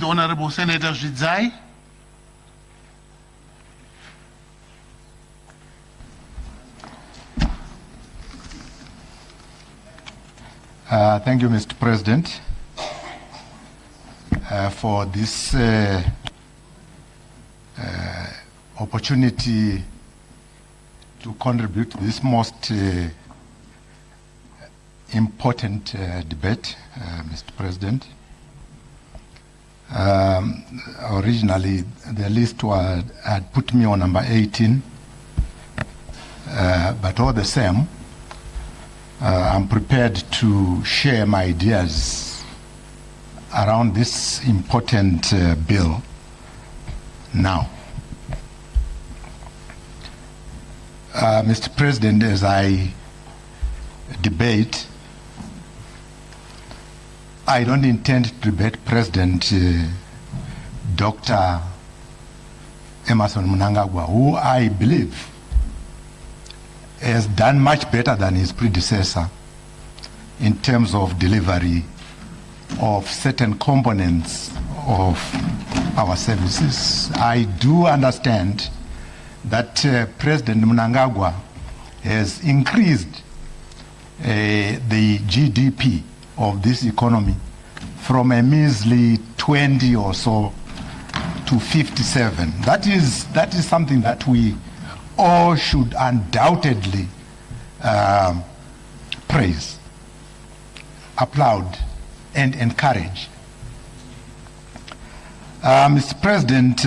the Honorable Senator Zvidzai. Thank you, Mr. President, for this opportunity to contribute to this most important debate, Mr. President. Originally, the list had put me on number 18, but all the same, I'm prepared to share my ideas around this important bill now. Mr. President, as I debate, I don't intend to debate President Dr. Emmerson Mnangagwa, who I believe has done much better than his predecessor in terms of delivery of certain components of our services. I do understand that President Mnangagwa has increased the GDP of this economy from a measly 20 or so to 57. That is something that we all should undoubtedly praise, applaud, and encourage. Mr. President,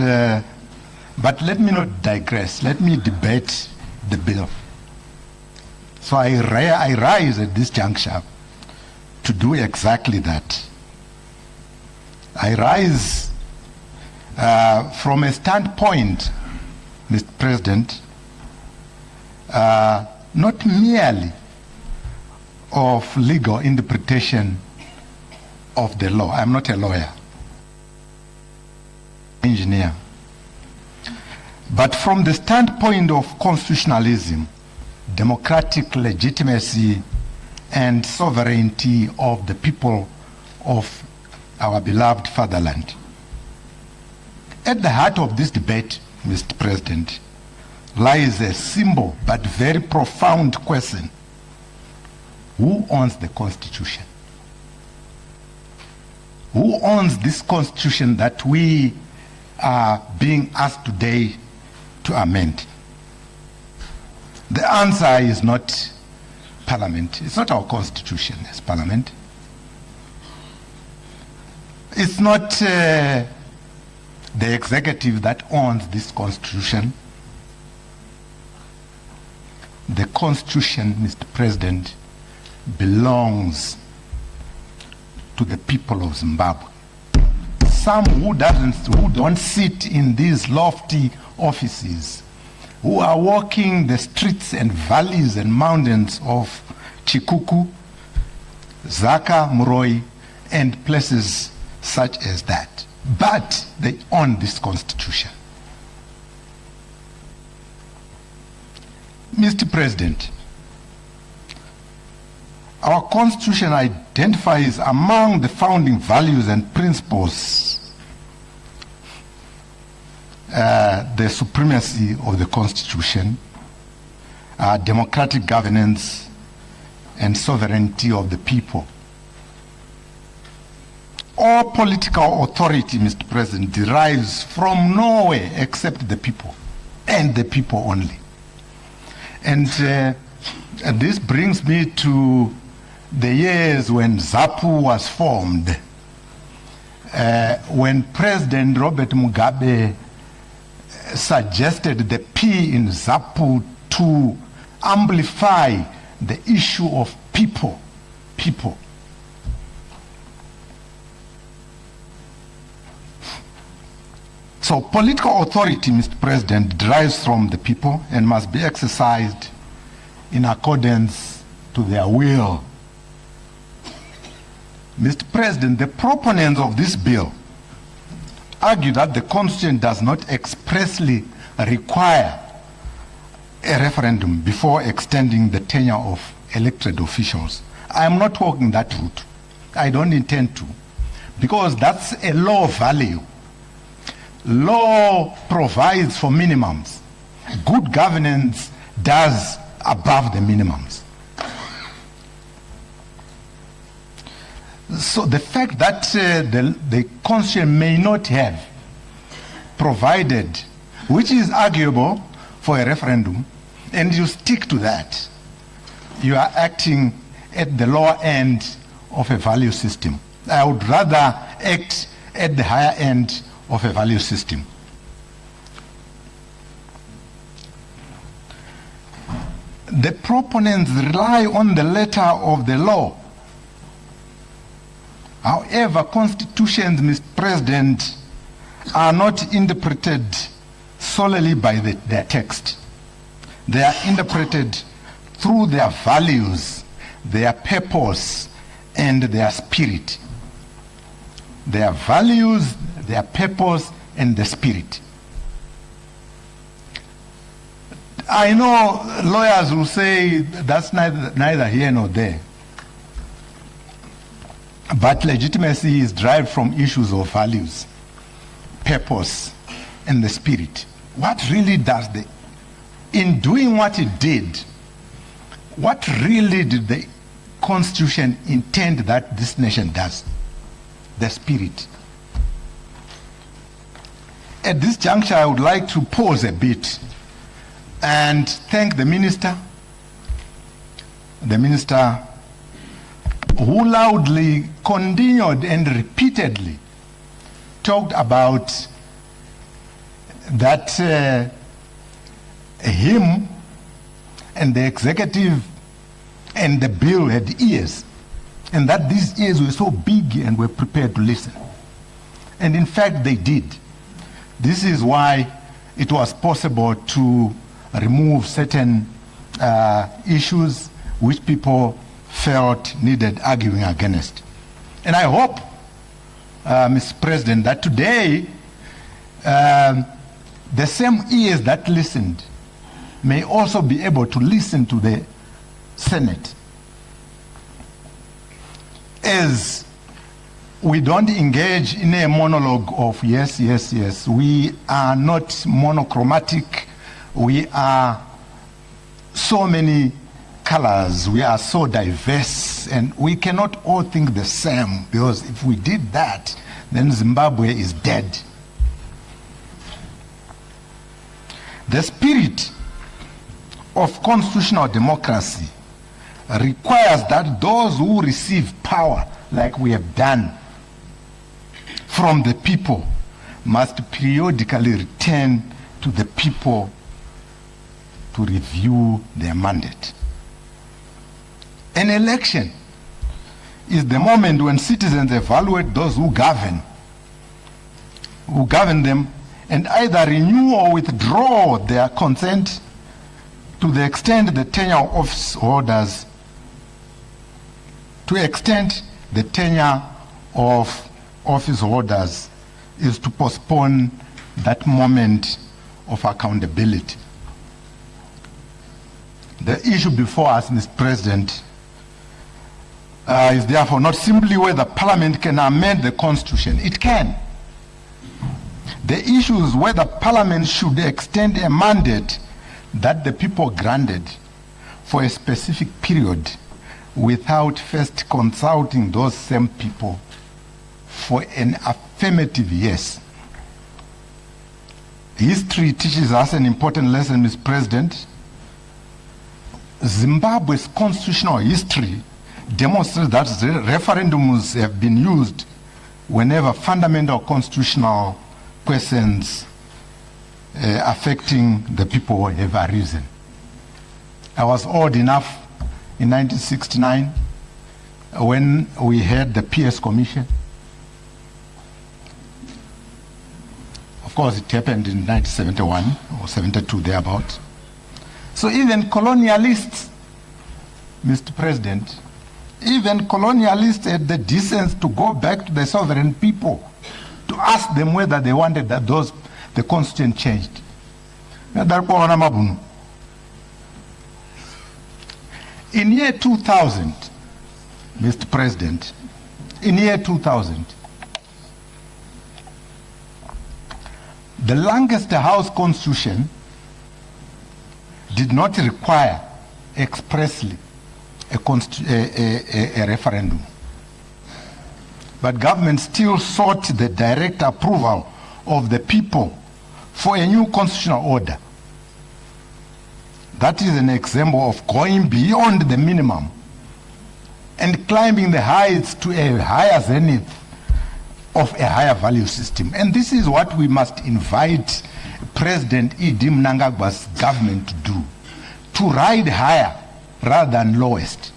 but let me not digress. Let me debate the bill. So I rise at this juncture to do exactly that. I rise from a standpoint, Mr. President, not merely of legal interpretation of the law. I'm not a lawyer, engineer. But from the standpoint of constitutionalism, democratic legitimacy, and sovereignty of the people of our beloved fatherland. At the heart of this debate, Mr. President, lies a simple but very profound question. Who owns the Constitution? Who owns this Constitution that we are being asked today to amend? The answer is not Parliament. It's not our Constitution as Parliament. It's not the executive that owns this Constitution. The Constitution, Mr. President, belongs to the people of Zimbabwe. Some who don't sit in these lofty offices, who are walking the streets and valleys and mountains of Chikuku, Zaka, Muroi, and places such as that. But they own this Constitution. Mr. President, our Constitution identifies among the founding values and principles the supremacy of the Constitution, democratic governance, and sovereignty of the people. All political authority, Mr. President, derives from nowhere except the people, and the people only. And this brings me to the years when ZAPU was formed, when President Robert Mugabe suggested the P in ZAPU to amplify the issue of people. So political authority, Mr. President, derives from the people and must be exercised in accordance to their will. Mr. President, the proponents of this bill argue that the Constitution does not expressly require a referendum before extending the tenure of elected officials. I am not walking that route. I don't intend to. because that's a law value. Law provides for minimums. Good governance does above the minimums. So the fact that the Constitution may not have provided, which is arguable for a referendum, and you stick to that, you are acting at the lower end of a value system. I would rather act at the higher end of a value system. The proponents rely on the letter of the law. However, constitutions, Mr. President, are not interpreted solely by their text. They are interpreted through their values, their purpose, and their spirit. Their values, their purpose, and the spirit. I know lawyers will say that's neither here nor there. But legitimacy is derived from issues of values, purpose, and the spirit. What really does in doing what it did, what really did the Constitution intend that this nation does? The spirit. At this juncture, I would like to pause a bit and thank the minister who loudly continued and repeatedly talked about that him and the executive and the bill had ears, and that these ears were so big and were prepared to listen. And in fact, they did. This is why it was possible to remove certain issues which people felt needed arguing against. And I hope, Mr. President, that today the same ears that listened may also be able to listen to the Senate. As we don't engage in a monologue of yes, yes, yes. We are not monochromatic. We are so many colors. We are so diverse, and we cannot all think the same, because if we did that, then Zimbabwe is dead. The spirit of constitutional democracy requires that those who receive power, like we have done, from the people, must periodically return to the people to review their mandate. An election is the moment when citizens evaluate those who govern them, and either renew or withdraw their consent to the extent the tenure of office holders, to extend the tenure of office holders is to postpone that moment of accountability. The issue before us, Mr. President, is therefore not simply whether Parliament can amend the Constitution. It can. The issue is whether Parliament should extend a mandate that the people granted for a specific period without first consulting those same people for an affirmative yes. History teaches us an important lesson, Mr. President. Zimbabwe's constitutional history demonstrates that referendums have been used whenever fundamental constitutional questions affecting the people have arisen. I was old enough in 1969 when we had the PS Commission. Of course, it happened in 1971 or 72, thereabout. So even colonialists, Mr. President, even colonialists had the decency to go back to the sovereign people to ask them whether they wanted that the constitution changed. In year 2000, Mr. President, in year 2000, The Lancaster House Constitution did not require expressly a referendum. But government still sought the direct approval of the people for a new constitutional order. That is an example of going beyond the minimum and climbing the heights to a higher zenith of a higher value system. And this is what we must invite President Idi Mnangagwa's government to do, to ride higher rather than lowest.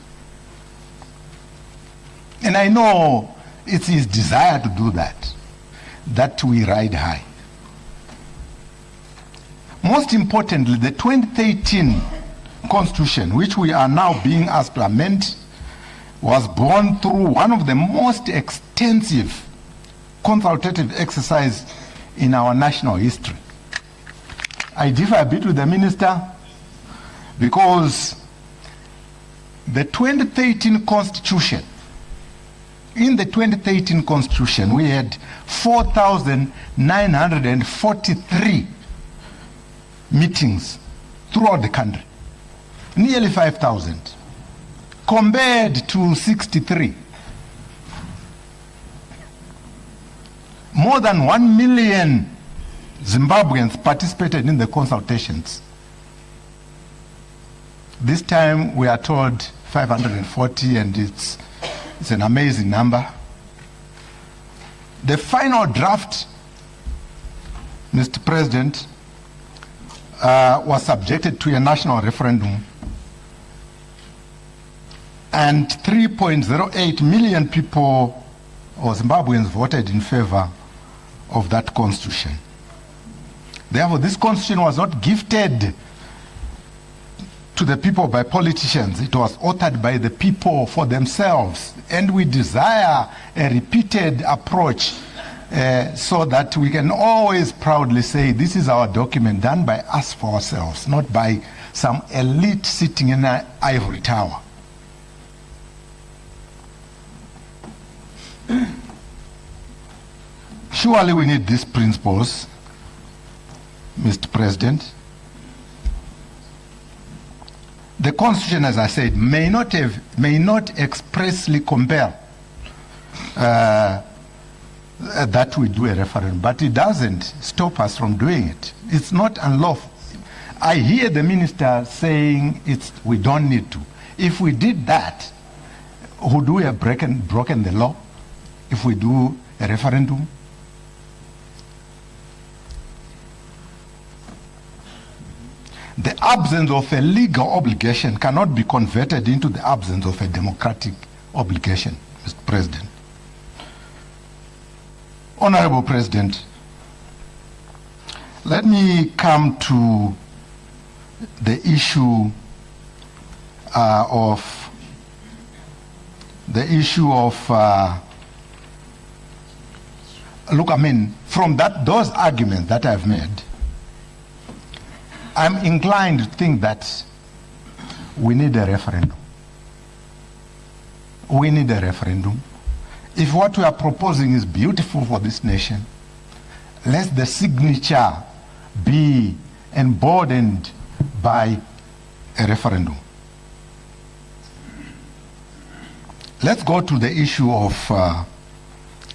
And I know it's his desire to do that we ride high. Most importantly, the 2013 Constitution, which we are now being asked to amend, was born through one of the most extensive consultative exercise in our national history. I differ a bit with the minister because the 2013 Constitution, in the 2013 Constitution, we had 4,943 meetings throughout the country, nearly 5,000, compared to 63. More than 1 million Zimbabweans participated in the consultations. This time we are told 540, and it's an amazing number. The final draft, Mr. President, was subjected to a national referendum, and 3.08 million people or Zimbabweans voted in favor of that constitution. Therefore, this constitution was not gifted to the people by politicians. It was authored by the people for themselves, and we desire a repeated approach so that we can always proudly say this is our document done by us for ourselves, not by some elite sitting in an ivory tower. Surely we need these principles, Mr. President. The Constitution, as I said, may not expressly compel that we do a referendum, but it doesn't stop us from doing it. It's not unlawful. I hear the minister saying we don't need to. If we did that, would we have broken the law if we do a referendum? The absence of a legal obligation cannot be converted into the absence of a democratic obligation, Mr. President. Honorable President, let me come to the issue look, I mean, from those arguments that I've made, I'm inclined to think that we need a referendum. We need a referendum. If what we are proposing is beautiful for this nation, let the signature be emboldened by a referendum. Let's go to the issue of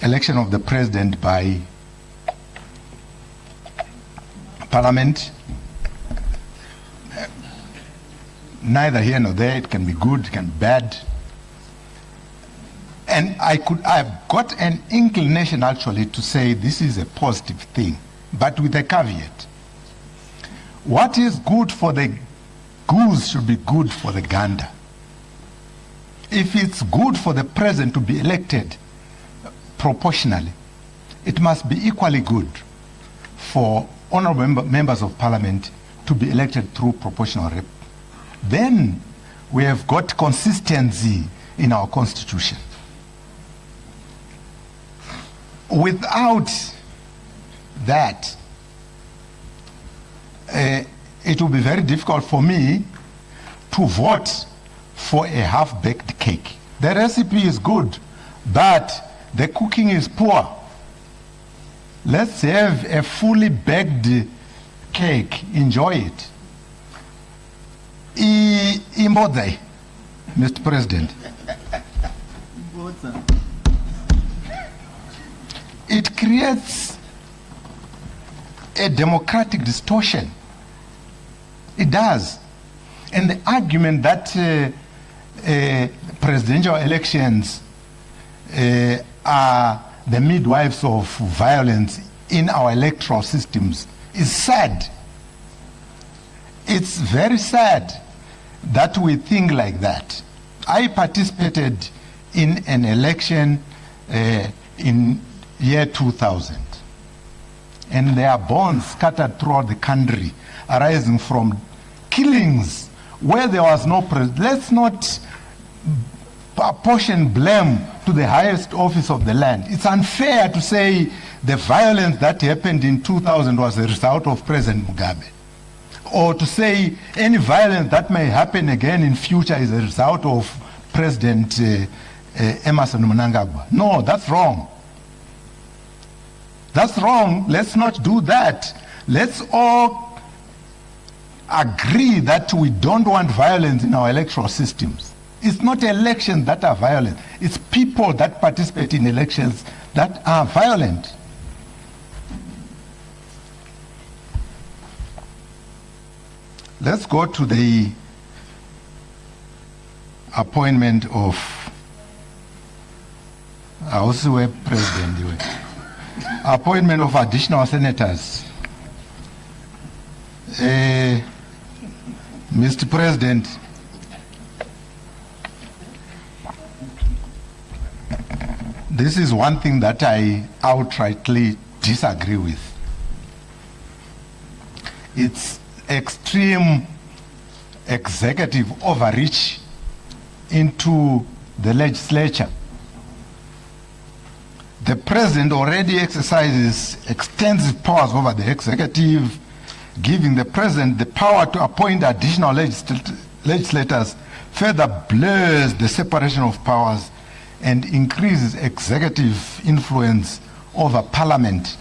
election of the president by Parliament. Neither here nor there. It can be good, it can be bad. And I've got an inclination actually to say this is a positive thing, but with a caveat. What is good for the goose should be good for the gander. If it's good for the president to be elected proportionally, it must be equally good for honorable members of parliament to be elected through proportional rep. Then we have got consistency in our constitution. Without that, it will be very difficult for me to vote for a half-baked cake. The recipe is good, but the cooking is poor. Let's have a fully baked cake. Enjoy it. Imbodai, Mr. President. It creates a democratic distortion. It does. And the argument that presidential elections are the midwives of violence in our electoral systems is sad. It's very sad that we think like that. I participated in an election in year 2000, and there are bones scattered throughout the country arising from killings where there was no president. Let's not apportion blame to the highest office of the land. It's unfair to say the violence that happened in 2000 was a result of President Mugabe, or to say any violence that may happen again in future is a result of President Emerson Mnangagwa. No, that's wrong. That's wrong. Let's not do that. Let's all agree that we don't want violence in our electoral systems. It's not elections that are violent. It's people that participate in elections that are violent. Let's go to the appointment of appointment of additional senators. Mr. President, this is one thing that I outrightly disagree with. It's extreme executive overreach into the legislature. The president already exercises extensive powers over the executive, giving the president the power to appoint additional legislators further blurs the separation of powers and increases executive influence over parliament.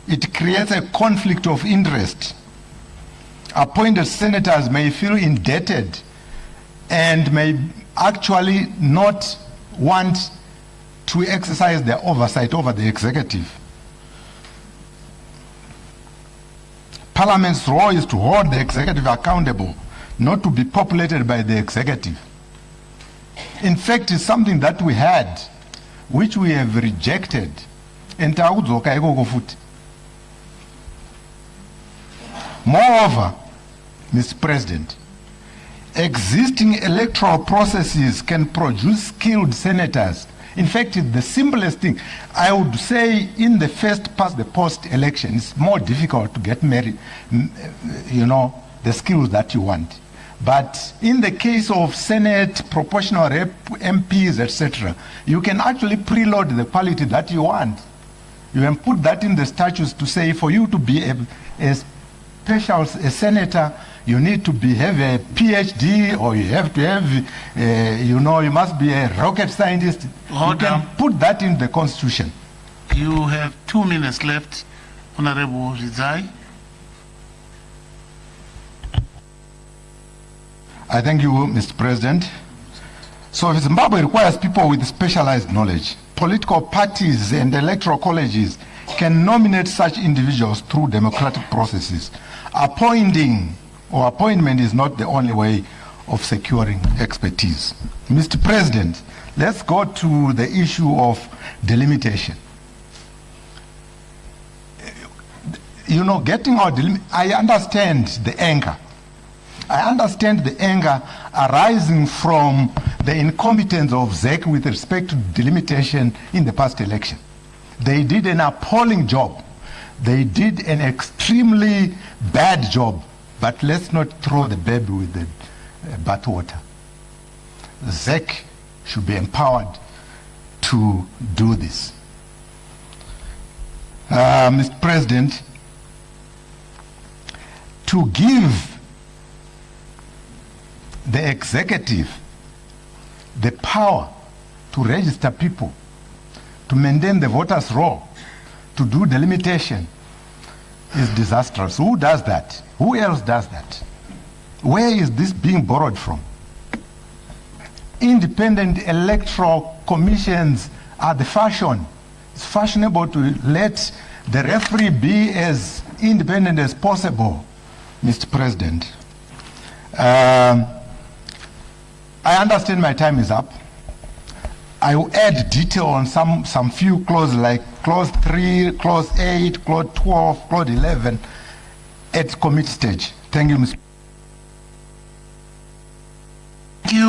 It creates a conflict of interest. Appointed senators may feel indebted and may actually not want to exercise their oversight over the executive. Parliament's role is to hold the executive accountable, not to be populated by the executive. In fact, it's something that we had, which we have rejected. Moreover, Mr. President, existing electoral processes can produce skilled senators. In fact, it's the simplest thing. I would say in the first past the post election, it's more difficult to get married, the skills that you want. But in the case of Senate, proportional rep, MPs, etc., you can actually preload the quality that you want. You can put that in the statutes to say for you to be a senator, you need to have a PhD, or you have to have, you must be a rocket scientist. You can put that in the Constitution. You have 2 minutes left, Honorable Zvidzai. I thank you, Mr. President. So if Zimbabwe requires people with specialized knowledge, political parties and electoral colleges can nominate such individuals through democratic processes. Appointment is not the only way of securing expertise. Mr. President, let's go to the issue of delimitation. I understand the anger. I understand the anger arising from the incompetence of ZEC with respect to delimitation in the past election. They did an appalling job. They did an extremely bad job, but let's not throw the baby with the bathwater. ZEC should be empowered to do this. Mr. President, to give the executive the power to register people to maintain the voters' roll, to do delimitation, is disastrous. Who does that? Who else does that? Where is this being borrowed from? Independent electoral commissions are the fashion. It's fashionable to let the referee be as independent as possible, Mr. President. I understand my time is up. I will add detail on some few clauses like clause 3, clause 8, clause 12, clause 11 at committee stage. Thank you, Mr. Thank you.